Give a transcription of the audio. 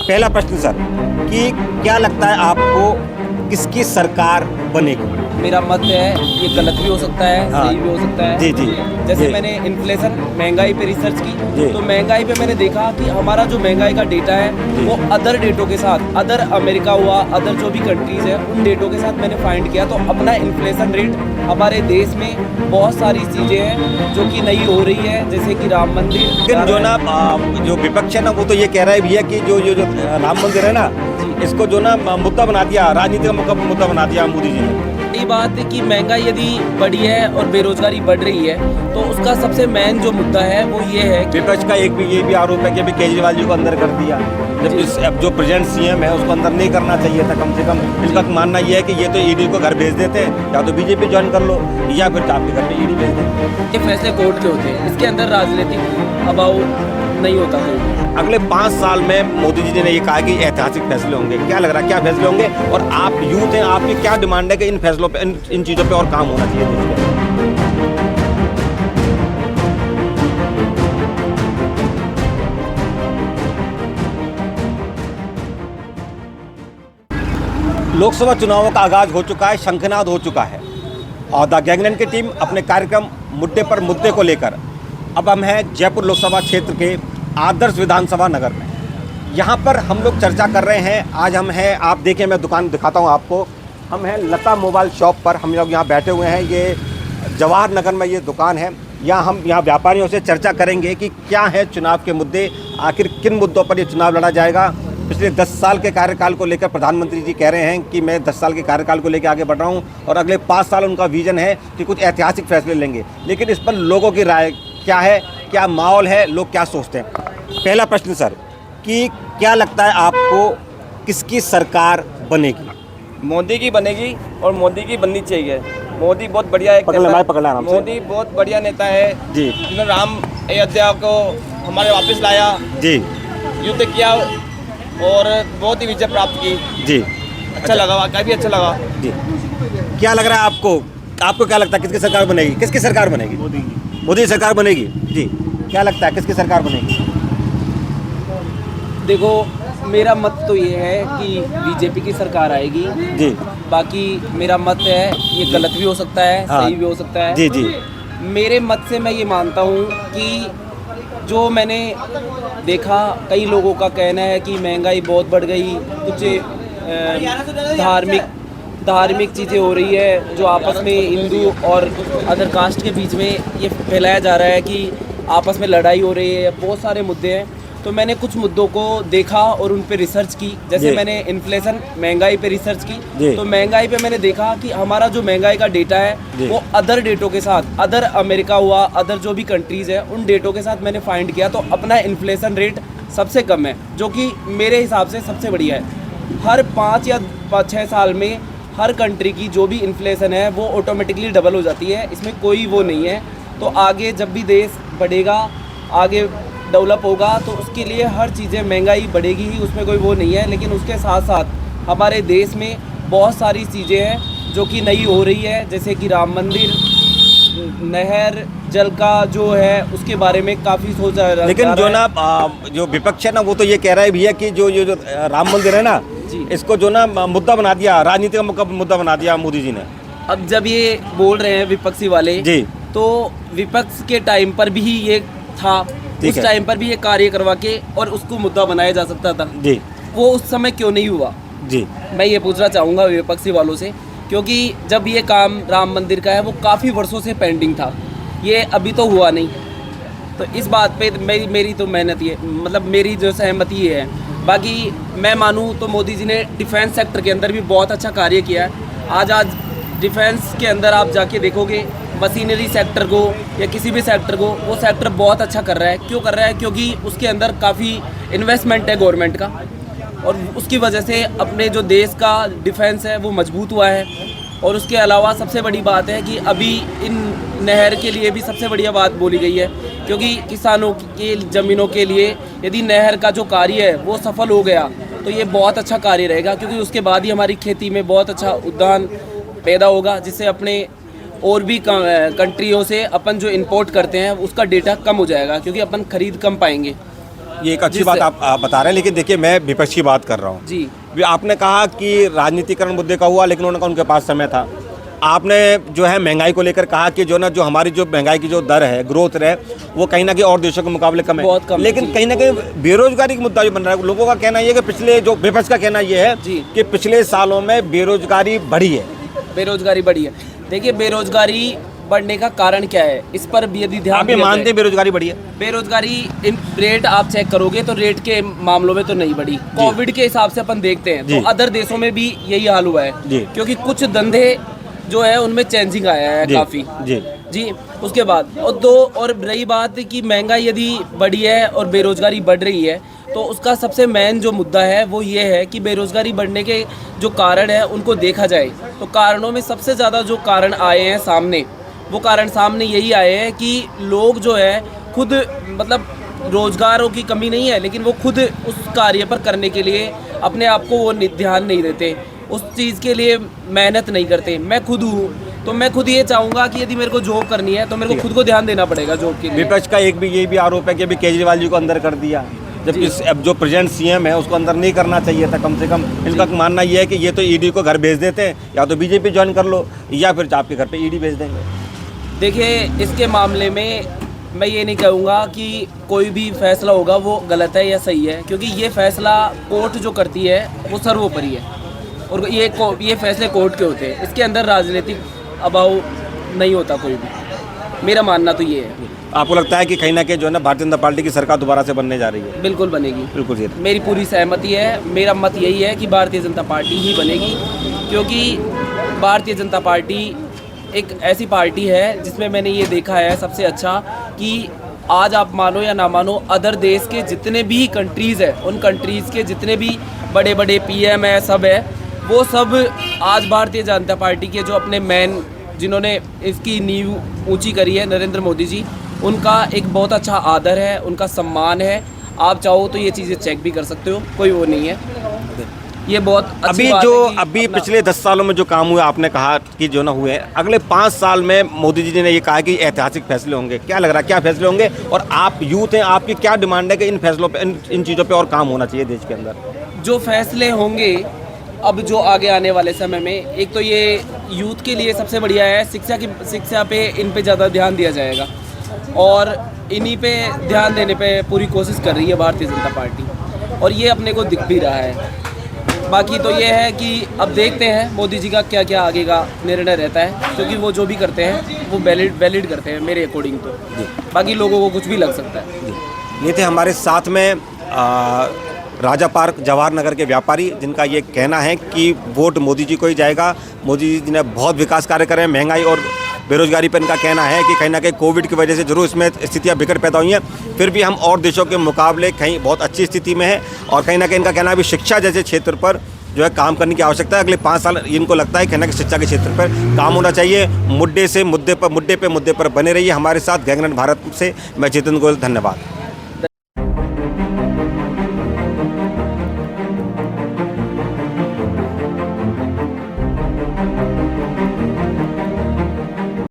पहला प्रश्न सर कि क्या लगता है आपको किसकी सरकार बनेगी? मेरा मत है ये गलत भी हो सकता है, हाँ। सही भी हो सकता है। जी जी जैसे जी। मैंने इन्फ्लेशन महंगाई पे रिसर्च जी। की, तो महंगाई पे मैंने देखा कि हमारा जो महंगाई का डेटा है जी। वो अदर डेटों के साथ, अदर अमेरिका हुआ, अदर जो भी कंट्रीज है उन डेटों के साथ मैंने फाइंड किया, तो अपना इन्फ्लेशन रेट हमारे देश में बहुत सारी चीज़ें हैं जो कि नई हो रही है, जैसे कि राम मंदिर। लेकिन जो ना जो विपक्ष है ना वो तो ये कह रहा है भैया कि जो राम मंदिर है ना इसको जो ना मुद्दा बना दिया, राजनीति का मुद्दा बना दिया मोदी जी ने। ये बात है कि महंगाई यदि बढ़ी है और बेरोजगारी बढ़ रही है तो उसका सबसे मेन जो मुद्दा है वो ये है कि विपक्ष का ये भी आरोप है कि अभी केजरीवाल जी को अंदर कर दिया, जब अब जो प्रेजेंट सीएम है उसको अंदर नहीं करना चाहिए था कम से कम। इनका मानना ये है कि ये तो ईडी को घर भेज देते हैं, या तो बीजेपी ज्वाइन कर लो या फिर आपके घर पे ईडी भेज देते। ये फैसले कोर्ट के होते हैं, इसके अंदर राजनीतिक अभाव नहीं होता कोई। अगले 5 साल में मोदी जी ने ये कहा कि ऐतिहासिक फैसले होंगे, क्या लग रहा है क्या फैसले होंगे? और आप यूथ हैं, आपकी क्या डिमांड है कि इन फैसलों पे इन चीज़ों पे और काम होना चाहिए देश में? लोकसभा चुनावों का आगाज हो चुका है, शंखनाद हो चुका है और द गैंगमैन की टीम अपने कार्यक्रम मुद्दे को लेकर अब हम हैं जयपुर लोकसभा क्षेत्र के आदर्श विधानसभा नगर में। यहाँ पर हम लोग चर्चा कर रहे हैं। आज हम हैं, आप देखें, मैं दुकान दिखाता हूँ आपको। हम हैं लता मोबाइल शॉप पर, हम लोग यहाँ बैठे हुए हैं। ये जवाहर नगर में ये दुकान है। हम यहाँ व्यापारियों से चर्चा करेंगे कि क्या है चुनाव के मुद्दे, आखिर किन मुद्दों पर ये चुनाव लड़ा जाएगा। पिछले 10 साल के कार्यकाल को लेकर प्रधानमंत्री जी कह रहे हैं कि मैं 10 साल के कार्यकाल को लेकर आगे बढ़ रहा हूँ और अगले 5 साल उनका विजन है कि कुछ ऐतिहासिक फैसले लेंगे। लेकिन इस पर लोगों की राय क्या है, क्या माहौल है, लोग क्या सोचते हैं? पहला प्रश्न सर कि क्या लगता है आपको किसकी सरकार बनेगी? मोदी की बनेगी और मोदी की बननी चाहिए। मोदी बहुत बढ़िया एक मोदी बहुत बढ़िया नेता है जी। जिन्होंने राम अयोध्या को हमारे वापस लाया जी, युद्ध किया और बहुत ही विजय प्राप्त की जी, अच्छा लगा, काफ़ी अच्छा लगा जी। क्या लग रहा है आपको क्या लगता है किसकी सरकार बनेगी? किसकी सरकार बनेगी? मोदी की सरकार बनेगी जी। क्या लगता है किसकी सरकार बनेगी? देखो मेरा मत तो ये है कि बीजेपी की सरकार आएगी जी। बाकी मेरा मत है ये गलत भी हो सकता है, हाँ। सही भी हो सकता है जी जी मेरे मत से मैं ये मानता हूँ कि जो मैंने देखा, कई लोगों का कहना है कि महंगाई बहुत बढ़ गई, कुछ धार्मिक चीज़ें हो रही है जो आपस में हिंदू और अदर कास्ट के बीच में ये फैलाया जा रहा है कि आपस में लड़ाई हो रही है, बहुत सारे मुद्दे हैं। तो मैंने कुछ मुद्दों को देखा और उन पे रिसर्च की। जैसे मैंने इन्फ्लेशन महंगाई पे रिसर्च की, तो महंगाई पे मैंने देखा कि हमारा जो महंगाई का डेटा है वो अदर डेटों के साथ, अदर अमेरिका हुआ, अदर जो भी कंट्रीज़ है उन डेटों के साथ मैंने फाइंड किया, तो अपना इन्फ्लेशन रेट सबसे कम है, जो कि मेरे हिसाब से सबसे बढ़िया है। हर 5 या 6 साल में हर कंट्री की जो भी इन्फ्लेशन है वो ऑटोमेटिकली डबल हो जाती है, इसमें कोई वो नहीं है। तो आगे जब भी देश बढ़ेगा, आगे डेवलप होगा, तो उसके लिए हर चीज़ें महंगाई बढ़ेगी ही, उसमें कोई वो नहीं है। लेकिन उसके साथ साथ हमारे देश में बहुत सारी चीज़ें हैं जो कि नई हो रही है, जैसे कि राम मंदिर, नहर जल का जो है उसके बारे में काफ़ी सोचा जा रहा है। लेकिन जो ना जो विपक्ष है ना वो तो ये कह रहा है भैया कि जो राम मंदिर है ना इसको जो ना मुद्दा बना दिया, राजनीति का मुद्दा बना दिया मोदी जी ने। अब जब ये बोल रहे हैं विपक्षी वाले जी, तो विपक्ष के टाइम पर भी ये था, उस टाइम पर भी ये कार्य करवा के और उसको मुद्दा बनाया जा सकता था जी। वो उस समय क्यों नहीं हुआ जी, मैं ये पूछना चाहूँगा विपक्षी वालों से, क्योंकि जब ये काम राम मंदिर का है वो काफ़ी वर्षों से पेंडिंग था, ये अभी तो हुआ नहीं। तो इस बात पे मेरी तो मेहनत ये, मतलब मेरी जो सहमति है। बाकी मैं मानूँ तो मोदी जी ने डिफेंस सेक्टर के अंदर भी बहुत अच्छा कार्य किया है। आज डिफेंस के अंदर आप जाके देखोगे मशीनरी सेक्टर को या किसी भी सेक्टर को, वो सेक्टर बहुत अच्छा कर रहा है। क्यों कर रहा है? क्योंकि उसके अंदर काफ़ी इन्वेस्टमेंट है गवर्नमेंट का, और उसकी वजह से अपने जो देश का डिफेंस है वो मजबूत हुआ है। और उसके अलावा सबसे बड़ी बात है कि अभी इन नहर के लिए भी सबसे बढ़िया बात बोली गई है, क्योंकि किसानों की ज़मीनों के लिए यदि नहर का जो कार्य है वो सफल हो गया तो ये बहुत अच्छा कार्य रहेगा, क्योंकि उसके बाद ही हमारी खेती में बहुत अच्छा उद्यान पैदा होगा, जिससे अपने और भी कंट्रियों से अपन जो इंपोर्ट करते हैं उसका डेटा कम हो जाएगा, क्योंकि अपन खरीद कम पाएंगे। ये एक अच्छी बात आप बता रहे हैं, लेकिन देखिए मैं विपक्ष की बात कर रहा हूँ जी। आपने कहा कि राजनीतिकरण मुद्दे का हुआ, लेकिन उन्होंने कहा उनके पास समय था। आपने जो है महंगाई को लेकर कहा कि जो ना जो हमारी जो महंगाई की जो दर है, ग्रोथ है, वो कहीं ना कहीं और देशों के मुकाबले कम है, बहुत कम है, लेकिन जी। कहीं ना कहीं बेरोजगारी का मुद्दा जो बन रहा है, लोगों का कहना ये है कि पिछले जो विपक्ष का कहना ये है जी। कि पिछले सालों में बेरोजगारी बढ़ी है। बेरोजगारी बढ़ी है। देखिए बेरोजगारी बढ़ने का कारण क्या है, इस पर भी यदि ध्यान आप ये दिया मानते जाए- हैं बेरोजगारी बढ़ी है? बेरोजगारी इन रेट आप चेक करोगे तो रेट के मामलों में तो नहीं बढ़ी। कोविड के हिसाब से अपन देखते हैं जी। तो अदर देशों में भी यही हाल हुआ है, जी। क्योंकि कुछ धंधे जो है उनमें चेंजिंग आया है जी, काफ़ी जी। जी। उसके बाद और रही बात कि महंगाई यदि बढ़ी है और बेरोजगारी बढ़ रही है, तो उसका सबसे मेन जो मुद्दा है वो ये है कि बेरोजगारी बढ़ने के जो कारण है उनको देखा जाए तो कारणों में सबसे ज़्यादा जो कारण आए हैं सामने, वो कारण सामने यही आए हैं कि लोग जो है खुद मतलब रोजगारों की कमी नहीं है, लेकिन वो खुद उस कार्य पर करने के लिए अपने आप को वो ध्यान नहीं देते, उस चीज़ के लिए मेहनत नहीं करते। मैं खुद हूँ तो मैं खुद ये चाहूँगा कि यदि मेरे को जॉब करनी है तो मेरे को खुद को ध्यान देना पड़ेगा जॉब के लिए। विपक्ष का एक भी ये भी आरोप है कि अभी केजरीवाल जी को अंदर कर दिया, जबकि अब जो प्रेजेंट सीएम है उसको अंदर नहीं करना चाहिए था। कम से कम इनका मानना ये है कि ये तो ईडी को घर भेज देते हैं, या तो बीजेपी ज्वाइन कर लो या फिर आपके घर पे ईडी भेज देंगे। देखिए इसके मामले में मैं ये नहीं कहूँगा कि कोई भी फैसला होगा वो गलत है या सही है, क्योंकि ये फैसला कोर्ट जो करती है वो सर्वोपरि है और ये फैसले कोर्ट के होते हैं। इसके अंदर राजनीतिक अभाव नहीं होता कोई भी, मेरा मानना तो ये है। आपको लगता है कि कहीं ना कहीं जो है ना भारतीय जनता पार्टी की सरकार दोबारा से बनने जा रही है? बिल्कुल बनेगी, बिल्कुल जी। मेरी पूरी सहमति है। मेरा मत यही है कि भारतीय जनता पार्टी ही बनेगी, क्योंकि भारतीय जनता पार्टी एक ऐसी पार्टी है जिसमें मैंने ये देखा है सबसे अच्छा कि आज आप मानो या ना मानो, अदर देश के जितने भी कंट्रीज़ है, उन कंट्रीज़ के जितने भी बड़े बड़े पीएम है, सब है, वो सब आज भारतीय जनता पार्टी के जो अपने मैन जिन्होंने इसकी नींव ऊंची करी है, नरेंद्र मोदी जी, उनका एक बहुत अच्छा आदर है, उनका सम्मान है। आप चाहो तो ये चीज़ें चेक भी कर सकते हो, कोई वो नहीं है। ये बहुत अच्छी अभी बात जो है कि अभी अपना- पिछले 10 सालों में जो काम हुआ, आपने कहा कि जो ना हुए, अगले 5 साल में मोदी जी ने ये कहा कि ऐतिहासिक फैसले होंगे। क्या लग रहा है, क्या फैसले होंगे? और आप यूथ हैं, आपकी क्या डिमांड है कि इन फैसलों पे, इन चीज़ों पे और काम होना चाहिए देश के अंदर? जो फैसले होंगे अब जो आगे आने वाले समय में, एक तो ये यूथ के लिए सबसे बढ़िया है, शिक्षा पे इन पे ज़्यादा ध्यान दिया जाएगा और इन्हीं पे ध्यान देने पे पूरी कोशिश कर रही है भारतीय जनता पार्टी, और ये अपने को दिख भी रहा है। बाकी तो ये है कि अब देखते हैं मोदी जी का क्या क्या आगे का निर्णय रहता है, क्योंकि वो जो भी करते हैं वो वैलिड करते हैं मेरे अकॉर्डिंग तो। बाकी लोगों को कुछ भी लग सकता है। ये थे हमारे साथ में राजा पार्क जवाहर नगर के व्यापारी, जिनका ये कहना है कि वोट मोदी जी को ही जाएगा। मोदी जी ने बहुत विकास कार्य करे हैं। महंगाई और बेरोजगारी पर इनका कहना है कि कहीं ना कहीं कोविड की वजह से जरूर इसमें स्थितियां बिगड़ पैदा हुई हैं, फिर भी हम और देशों के मुकाबले कहीं बहुत अच्छी स्थिति में है। और कहीं ना कहीं इनका कहना है भी शिक्षा जैसे क्षेत्र पर जो है काम करने की आवश्यकता है। अगले 5 साल इनको लगता है कहना कि शिक्षा के क्षेत्र पर काम होना चाहिए। मुद्दे पे मुद्दे पर बने रहिए। हमारे साथ गैंगरेन भारत से मैं चेतन गोयल, धन्यवाद।